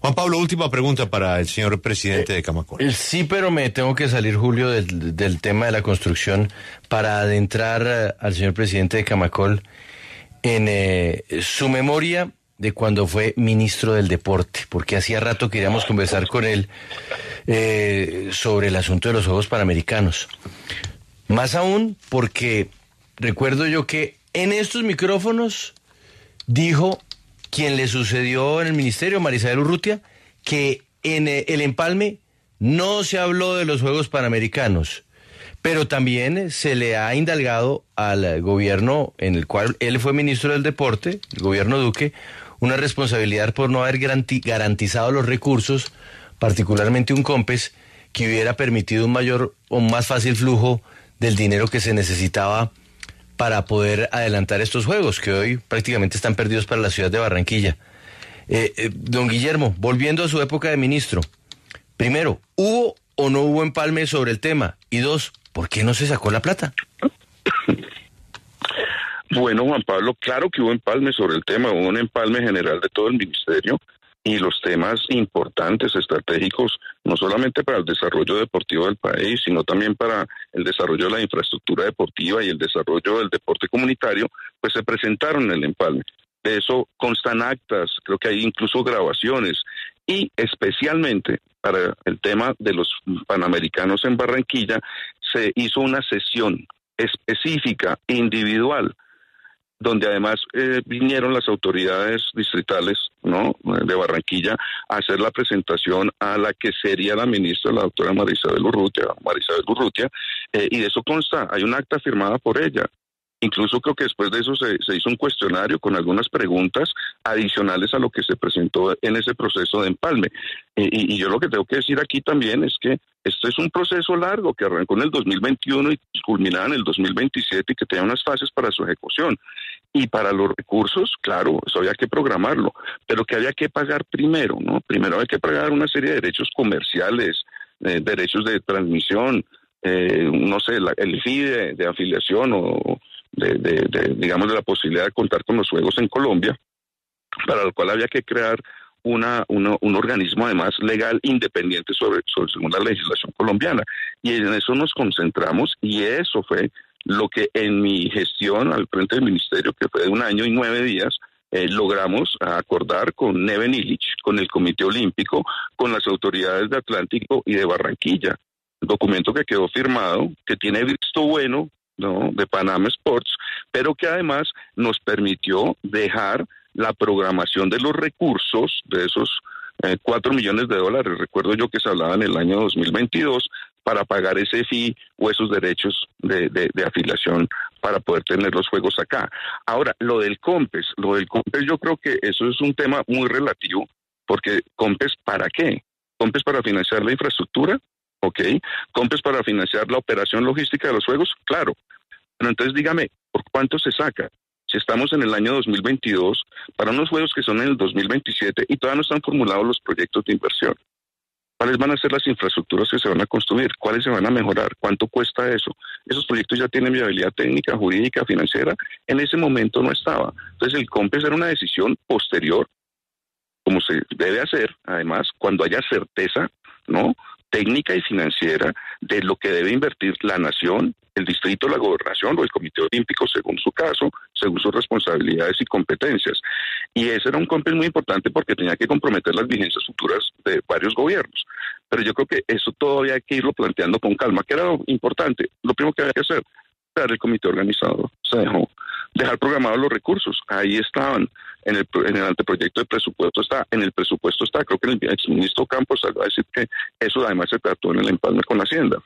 Juan Pablo, última pregunta para el señor presidente de Camacol. Sí, pero me tengo que salir, Julio, del tema de la construcción para adentrar al señor presidente de Camacol en su memoria de cuando fue ministro del Deporte, porque hacía rato queríamos conversar con él sobre el asunto de los Juegos Panamericanos. Más aún porque recuerdo yo que en estos micrófonos dijo quien le sucedió en el ministerio, Marisabel Urrutia, que en el empalme no se habló de los Juegos Panamericanos, pero también se le ha indagado al gobierno en el cual él fue ministro del Deporte, el gobierno Duque, una responsabilidad por no haber garantizado los recursos, particularmente un COMPES, que hubiera permitido un mayor o más fácil flujo del dinero que se necesitaba para poder adelantar estos juegos, que hoy prácticamente están perdidos para la ciudad de Barranquilla. Don Guillermo, volviendo a su época de ministro, primero, ¿hubo o no hubo empalme sobre el tema? Y dos, ¿por qué no se sacó la plata? Bueno, Juan Pablo, claro que hubo empalme sobre el tema, hubo un empalme general de todo el ministerio y los temas importantes, estratégicos, no solamente para el desarrollo deportivo del país, sino también para el desarrollo de la infraestructura deportiva y el desarrollo del deporte comunitario, pues se presentaron en el empalme. De eso constan actas, creo que hay incluso grabaciones, y especialmente para el tema de los Panamericanos en Barranquilla, se hizo una sesión específica, individual, donde además vinieron las autoridades distritales, ¿no?, de Barranquilla a hacer la presentación a la que sería la ministra, la doctora Marisabel Urrutia, y de eso consta, hay un acta firmada por ella. Incluso creo que después de eso se hizo un cuestionario con algunas preguntas adicionales a lo que se presentó en ese proceso de empalme. Y yo lo que tengo que decir aquí también es que este es un proceso largo que arrancó en el 2021 y culminaba en el 2027 y que tenía unas fases para su ejecución. Y para los recursos, claro, eso había que programarlo, pero que había que pagar primero, ¿no? Primero había que pagar una serie de derechos comerciales, derechos de transmisión, no sé, el fee de afiliación o digamos, de la posibilidad de contar con los juegos en Colombia, para lo cual había que crear un organismo además legal independiente según la legislación colombiana. Y en eso nos concentramos y eso fue lo que en mi gestión al frente del ministerio, que fue de 1 año y 9 días, logramos acordar con Neven Illich, con el Comité Olímpico, con las autoridades de Atlántico y de Barranquilla. El documento que quedó firmado, que tiene visto bueno, ¿no?, de Panama Sports, pero que además nos permitió dejar la programación de los recursos de esos $4 millones. Recuerdo yo que se hablaba en el año 2022 para pagar ese fee o esos derechos de afiliación para poder tener los juegos acá. Ahora, lo del COMPES yo creo que eso es un tema muy relativo, porque COMPES, ¿para qué? ¿COMPES para financiar la infraestructura? Ok. ¿COMPES para financiar la operación logística de los juegos? Claro. Pero entonces dígame, ¿por cuánto se saca? Si estamos en el año 2022, para unos juegos que son en el 2027 y todavía no están formulados los proyectos de inversión. ¿Cuáles van a ser las infraestructuras que se van a construir? ¿Cuáles se van a mejorar? ¿Cuánto cuesta eso? Esos proyectos ya tienen viabilidad técnica, jurídica, financiera. En ese momento no estaba. Entonces el COMPES era una decisión posterior, como se debe hacer, además, cuando haya certeza, ¿no?, técnica y financiera de lo que debe invertir la nación, el distrito, la gobernación o el Comité Olímpico, según su caso, según sus responsabilidades y competencias. Y ese era un COMPES muy importante porque tenía que comprometer las vigencias futuras de varios gobiernos. Pero yo creo que eso todavía hay que irlo planteando con calma, que era lo importante. Lo primero que había que hacer, crear el comité organizador, se dejó. Dejar programados los recursos, ahí estaban, en el anteproyecto de presupuesto está, en el presupuesto está, creo que el exministro Campos salió a decir que eso además se trató en el empalme con Hacienda.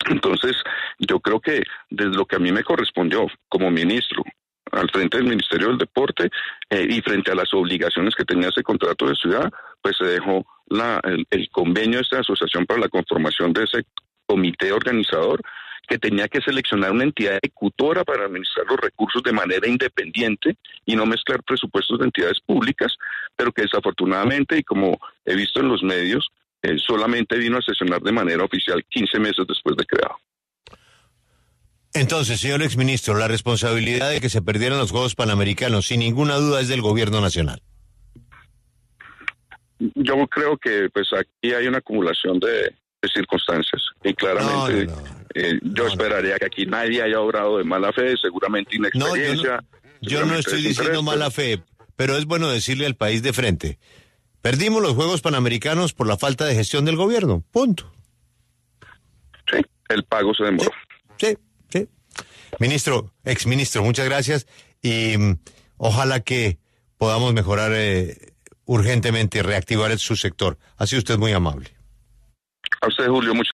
Entonces, yo creo que desde lo que a mí me correspondió como ministro, al frente del Ministerio del Deporte y frente a las obligaciones que tenía ese contrato de ciudad, pues se dejó el convenio de esta asociación para la conformación de ese comité organizador, que tenía que seleccionar una entidad ejecutora para administrar los recursos de manera independiente y no mezclar presupuestos de entidades públicas, pero que desafortunadamente, y como he visto en los medios, solamente vino a sesionar de manera oficial 15 meses después de creado. Entonces, señor exministro, la responsabilidad de que se perdieran los Juegos Panamericanos, sin ninguna duda, es del gobierno nacional. Yo creo que pues aquí hay una acumulación de circunstancias y claramente yo esperaría que aquí nadie haya obrado de mala fe, seguramente inexperiencia. Yo no estoy diciendo mala fe, pero es bueno decirle al país de frente: perdimos los Juegos Panamericanos por la falta de gestión del gobierno, punto. Sí, el pago se demoró. Sí. Ministro, exministro, muchas gracias y ojalá que podamos mejorar urgentemente, reactivar su sector. Ha sido usted muy amable. A usted, Julio, muchas